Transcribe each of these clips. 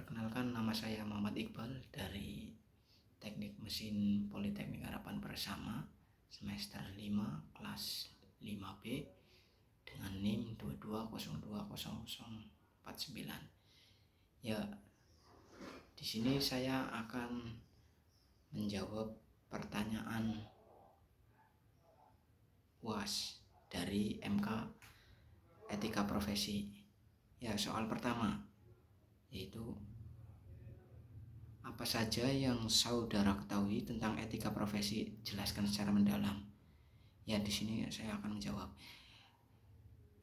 Perkenalkan, nama saya Muhammad Iqbal dari Teknik Mesin Politeknik Harapan Bersama, semester 5 kelas 5B dengan NIM 22020049. Ya, di sini saya akan menjawab pertanyaan UAS dari MK Etika Profesi. Ya, soal pertama yaitu apa saja yang saudara ketahui tentang etika profesi? Jelaskan secara mendalam. Ya, di sini saya akan menjawab.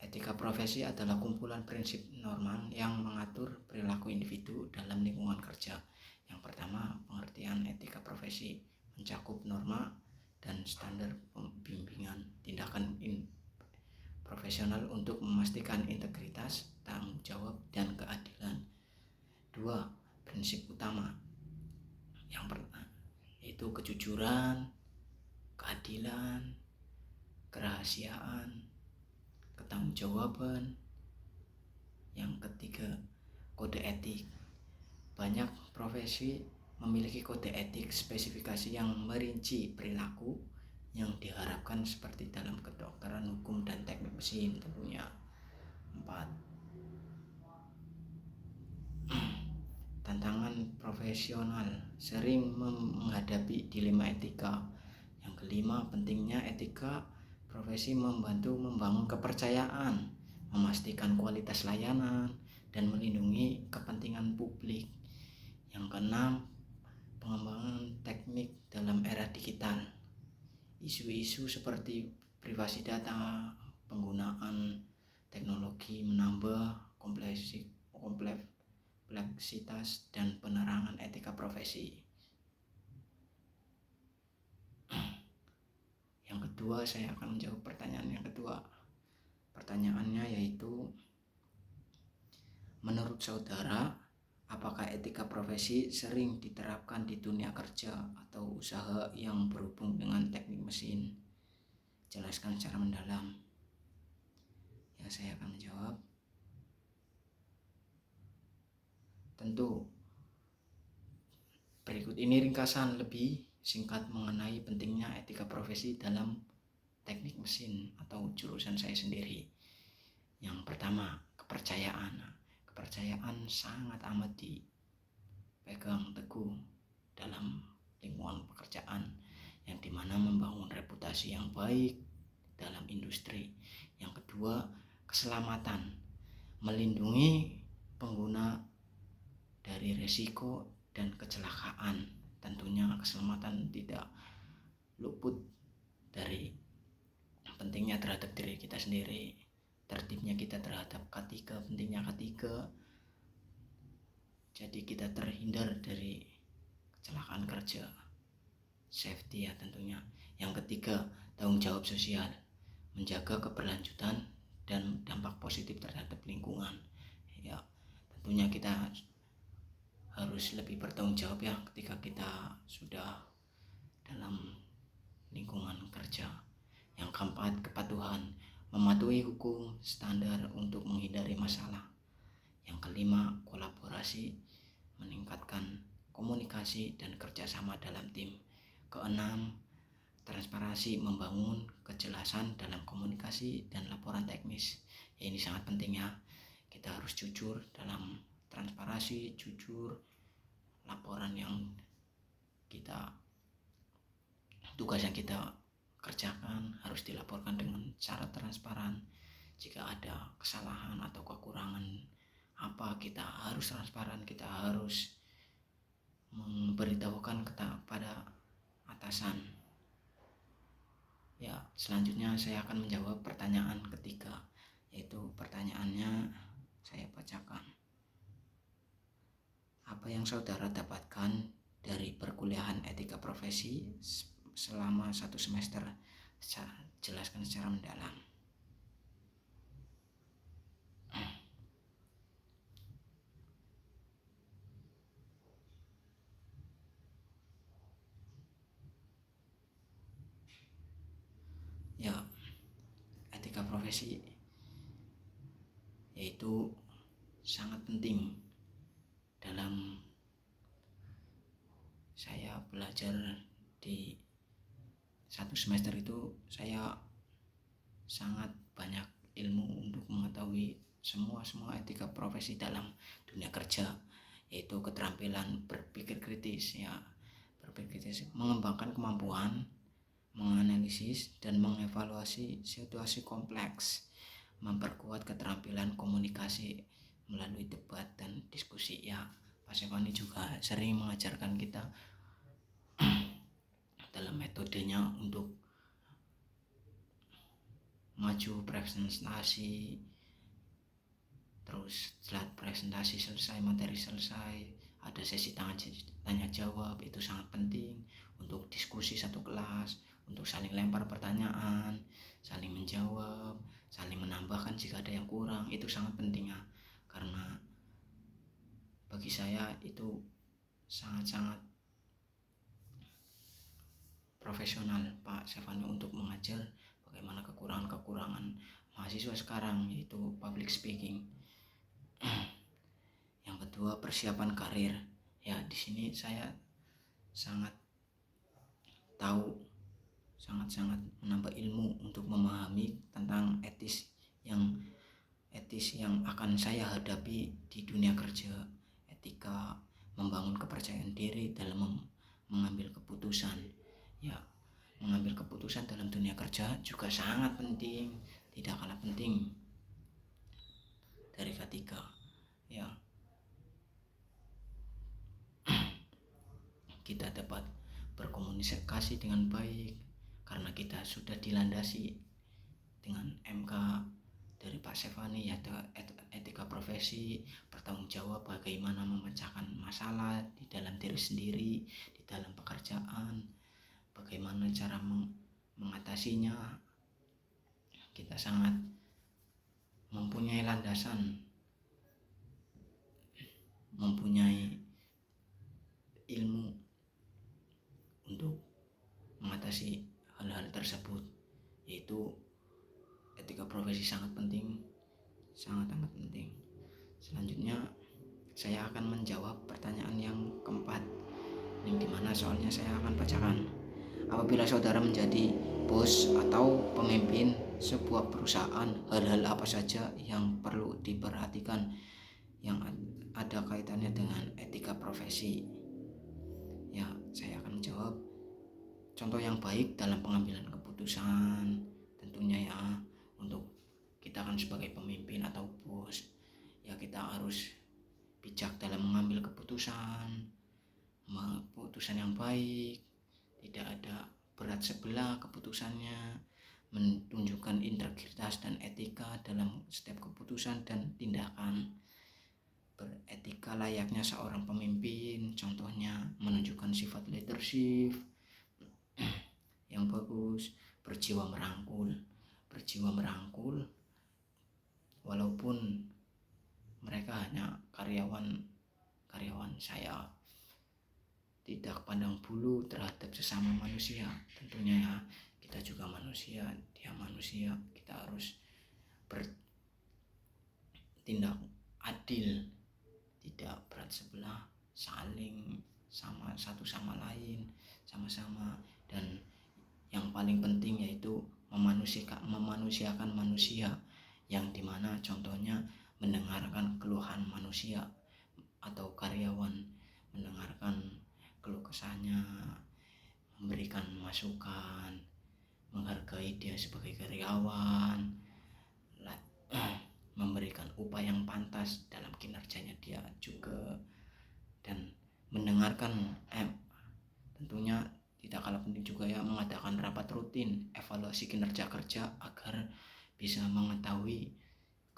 Etika profesi adalah kumpulan prinsip normal yang mengatur perilaku individu dalam lingkungan kerja. Yang pertama, pengertian etika profesi mencakup norma dan standar pembimbingan tindakan profesional untuk memastikan integritas, tanggung jawab, dan keadilan. 2. Prinsip utama yang pertama yaitu kejujuran, keadilan, kerahasiaan, ketanggungjawaban. Yang ketiga, kode etik. Banyak profesi memiliki kode etik spesifikasi yang merinci perilaku yang diharapkan seperti dalam kedokteran, hukum, dan teknik mesin tentunya. 4. Tantangan profesional sering menghadapi dilema etika. Yang kelima, pentingnya etika profesi membantu membangun kepercayaan, memastikan kualitas layanan, dan melindungi kepentingan publik. Yang keenam, pengembangan teknik dalam era digital. Isu-isu seperti privasi data, penggunaan teknologi menambah kompleksitas dan penerangan etika profesi. Yang kedua, saya akan menjawab pertanyaan yang kedua. Pertanyaannya yaitu, menurut saudara, apakah etika profesi sering diterapkan di dunia kerja atau usaha yang berhubung dengan teknik mesin? Jelaskan secara mendalam. Ya, saya akan menjawab. Tentu, berikut ini ringkasan lebih singkat mengenai pentingnya etika profesi dalam teknik mesin atau jurusan saya sendiri. Yang pertama, kepercayaan. Kepercayaan sangat amat dipegang teguh dalam lingkungan pekerjaan, yang dimana membangun reputasi yang baik dalam industri. Yang kedua, keselamatan. Melindungi pengguna dari risiko dan kecelakaan. Tentunya keselamatan tidak luput dari pentingnya terhadap diri kita sendiri, tertibnya kita terhadap K3, pentingnya K3. Jadi kita terhindar dari kecelakaan kerja, safety ya tentunya. Yang ketiga, tanggung jawab sosial, menjaga keberlanjutan dan dampak positif terhadap lingkungan. Ya, tentunya kita harus lebih bertanggung jawab ya ketika kita sudah dalam lingkungan kerja. Yang keempat, kepatuhan, mematuhi hukum standar untuk menghindari masalah. Yang kelima, kolaborasi, meningkatkan komunikasi dan kerjasama dalam tim. Keenam, transparansi, membangun kejelasan dalam komunikasi dan laporan teknis. Ya, ini sangat penting ya, kita harus jujur dalam transparansi, jujur laporan yang kita, tugas yang kita kerjakan harus dilaporkan dengan cara transparan. Jika ada kesalahan atau kekurangan apa, kita harus transparan, kita harus memberitahukan kepada atasan. Ya, selanjutnya saya akan menjawab pertanyaan ketiga, yaitu pertanyaannya saya bacakan. Apa yang saudara dapatkan dari perkuliahan etika profesi selama 1 semester? Jelaskan secara mendalam. Ya, etika profesi yaitu sangat penting dalam dalam saya belajar di satu semester itu, saya sangat banyak ilmu untuk mengetahui semua etika profesi dalam dunia kerja, yaitu keterampilan berpikir kritis, mengembangkan kemampuan menganalisis dan mengevaluasi situasi kompleks, memperkuat keterampilan komunikasi melalui debat dan diskusi. Pak Stefani juga sering mengajarkan kita dalam metodenya untuk maju presentasi. Terus setelah presentasi selesai, materi selesai, ada sesi tanya jawab. Itu sangat penting untuk diskusi satu kelas, untuk saling lempar pertanyaan, saling menjawab, saling menambahkan jika ada yang kurang. Itu sangat penting karena bagi saya itu sangat-sangat profesional Pak Stefani untuk mengajar bagaimana kekurangan mahasiswa sekarang, yaitu public speaking. Yang kedua, persiapan karir. Di sini saya sangat menambah ilmu untuk memahami tentang etis yang akan saya hadapi di dunia kerja. Etika membangun kepercayaan diri dalam mengambil keputusan. Mengambil keputusan dalam dunia kerja juga sangat penting, tidak kalah penting dari ketika kita dapat berkomunikasi dengan baik karena kita sudah dilandasi dengan MK dari Pak Stefani, yaitu etika profesi, bertanggung jawab bagaimana memecahkan masalah di dalam diri sendiri, di dalam pekerjaan, bagaimana cara mengatasinya. Kita sangat mempunyai landasan, mempunyai ilmu untuk mengatasi hal-hal tersebut, yaitu etika profesi sangat penting, sangat penting. Selanjutnya saya akan menjawab pertanyaan yang keempat, yang dimana soalnya saya akan bacakan. Apabila saudara menjadi bos atau pemimpin sebuah perusahaan, hal-hal apa saja yang perlu diperhatikan yang ada kaitannya dengan etika profesi? Saya akan menjawab. Contoh yang baik dalam pengambilan keputusan, tentunya untuk kita kan sebagai pemimpin atau bos, kita harus bijak dalam mengambil keputusan yang baik, tidak ada berat sebelah keputusannya, menunjukkan integritas dan etika dalam setiap keputusan dan tindakan, beretika layaknya seorang pemimpin. Contohnya menunjukkan sifat leadership yang bagus, berjiwa merangkul walaupun mereka hanya karyawan saya, tidak pandang bulu terhadap sesama manusia. Tentunya kita juga manusia, dia manusia, kita harus bertindak adil, tidak berat sebelah, saling sama satu sama lain, sama-sama. Dan yang paling penting yaitu memanusiakan manusia, yang dimana contohnya mendengarkan keluhan manusia atau karyawan, mendengarkan keluh kesahnya, memberikan masukan, menghargai dia sebagai karyawan, memberikan upah yang pantas dalam kinerjanya dia juga, dan mendengarkan tentunya tidak kalah penting juga mengadakan rapat rutin evaluasi kinerja kerja agar bisa mengetahui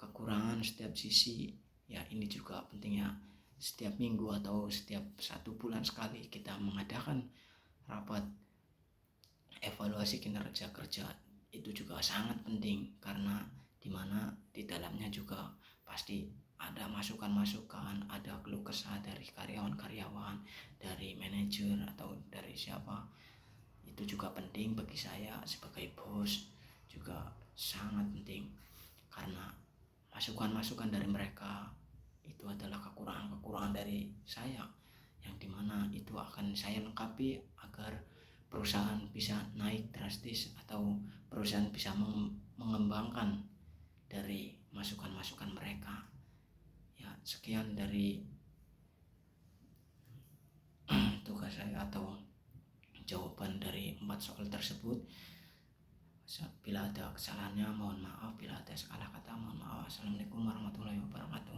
kekurangan setiap sisi. Ini juga penting setiap minggu atau setiap 1 bulan sekali kita mengadakan rapat evaluasi kinerja kerja. Itu juga sangat penting karena dimana di dalamnya juga pasti ada masukan-masukan, ada keluh kesah dari karyawan-karyawan, dari manajer atau dari siapa. Itu juga penting bagi saya sebagai bos, juga sangat penting karena masukan-masukan dari mereka itu adalah kekurangan kekurangan dari saya, yang dimana itu akan saya lengkapi agar perusahaan bisa naik drastis atau perusahaan bisa mengembangkan dari masukan-masukan mereka. Ya, sekian dari tugas saya atau jawaban dari 4 soal tersebut. Bila ada kesalahannya mohon maaf, bila ada salah kata mohon maaf. Assalamualaikum warahmatullahi wabarakatuh.